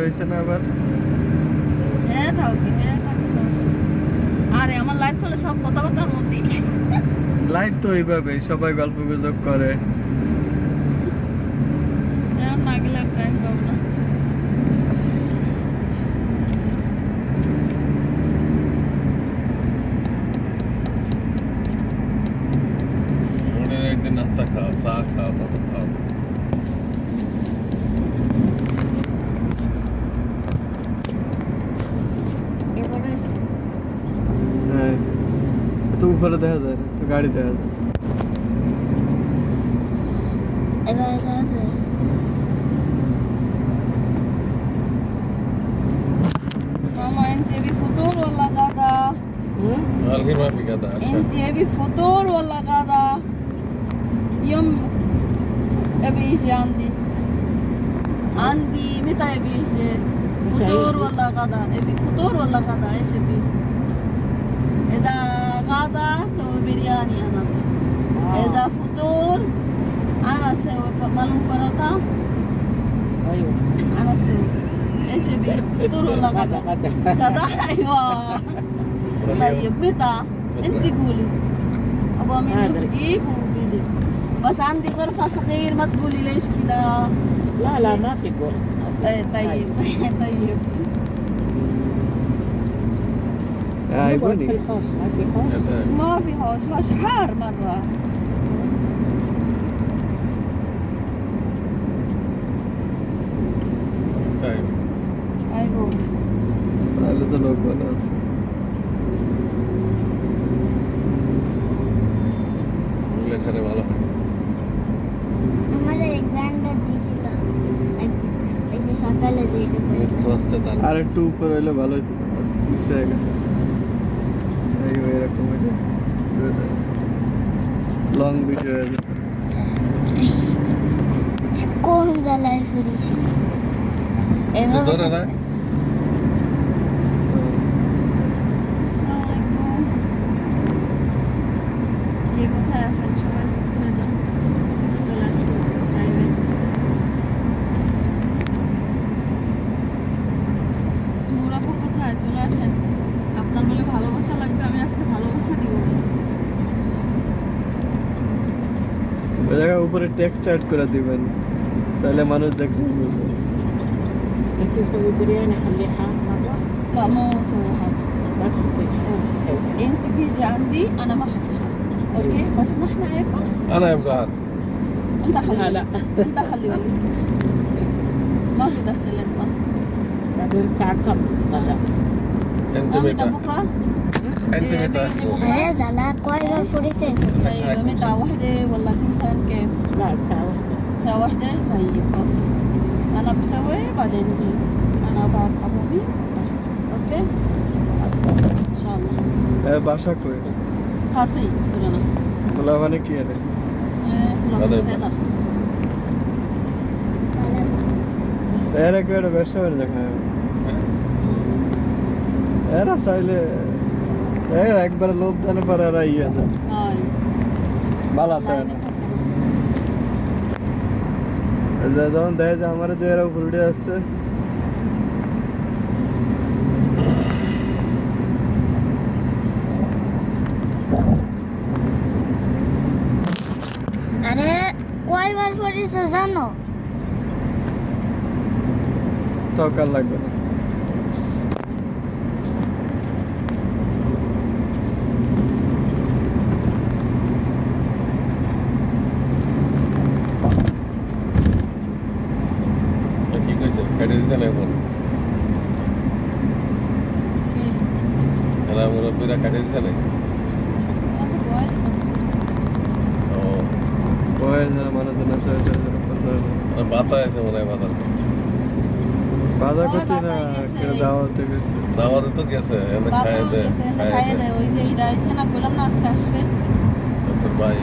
হয়েছে না আবার? হ্যাঁ থাকি সমস্যা নেই। আরে আমার লাইফ চলে সব কথাবার্তার মধ্যেই। লাইভ তো ওইভাবে সবাই গল্প গুজব করে। এখন না গেলে টাইম পাবো না। একদিন নাস্তা খাও, চা খাও, কত খাও। হ্যাঁ, তো উপরে দেখা যায় না, তো গাড়ি দেখা যায়। এবারে দেখা যায়। Mama, انت ابي فطور ولا غدا؟ الحين ما في غدا عشاء. انت ابي فطور ولا غدا؟ يوم ابي يجي عندي متى ابي يجي؟ فطور ولا غدا؟ ابي فطور ولا غدا؟ ايش ابي؟ اذا غدا سوي بيرياني انا. اذا فطور انا اسوي مالهم براطه. ايوه انا اسوي. ايش ابي؟ فطور ولا غدا؟ غدا ايوه. طيب متى؟ انت قولي. ابغى منك جيب وبيجي. بس عندي غرفة صغير ما تقولي ليش كذا. لا ما في غرفة. ايه طيب طيب. عيبوني. في الحوش ما في حوش. ما في حوش حار مرة. طيب ايوه. তাহলে তো লোক ভালো আছে। ওগুলো এখানে ভালো হয়। আমার এক ব্যান্ডার দিছিল এই যে সকালে যে তো আসতে দান। আর একটু উপরে হইলে ভালো হতো। নিচে গেছে এই এরকম লং ভিডিও কোন জায়গায় ঘুরিস তো ধরে রাখ। আসসালামু আলাইকুম। কে কোথায় আছেন সবাই যুক্ত হয়ে যান। তো চলে আসুন লাইভে। জুহুর আপু কোথায়? চলে আসেন। আপনার বলে ভালোবাসা লাগবে, আমি আজকে ভালোবাসা দিব। ওই জায়গায় উপরে টেক্সট অ্যাড করে দিবেন, তাহলে মানুষ দেখবে বুঝবে। انت تسوي برياني خليها مرة لا مو سوي حد. ما تحطيها انت بيجي عندي انا ما احطها. اوكي بس نحن هيك انا يبقى عارف. انت خلي لا. انت خلي بالك. ما في دخل انت. بعدين الساعة كم غدا؟ انت متى متى؟ بكره؟ انت إيه، متى؟ بيجي بكرة؟ هذا لا كويس فريسة طيب متى؟ وحدة ولا تنتين كيف؟ لا الساعة واحدة الساعة واحدة؟ طيب اوكي. انا بسوي بعدين نقول لك. انا بعد ابو مين؟ طيب اوكي؟ خلاص ان شاء الله. বাসা কই? خاصي كلنا. বলা মানে কি আরে? كلنا سيدر. এর একটা ব্যবসা করে দেখা এরা চাইলে এর একবার লোভ দানে পারে এরা ইয়ে যায় هاي. বালাতে লাইনে থাকে না। যখন দেখে যে আমার দিয়ে এরা ঘুরে আসছে আরে কয়বার পড়েছো জানো? তকার লাগবে না। কি কইছে? কাটে দিছে না এখন? কি? এরা মুরব্বীরা কাটে দিছে না? انا তো বয়স কত হয়েছে? ও বয়স যারা মানুষজন আছে মাথা আছে মনে হয় বাজার করছে। বাজার ওই করতে না বাজার গেছে। কেউ দাওয়াতে গেছে। দাওয়াতে তো গেছে, এনে বাবা খাইয়ে দেয়, গেছে, এনে খাইয়ে দেয়। ওই যে এটা আইছে না, বললাম না আজকে আসবে। তোর ভাই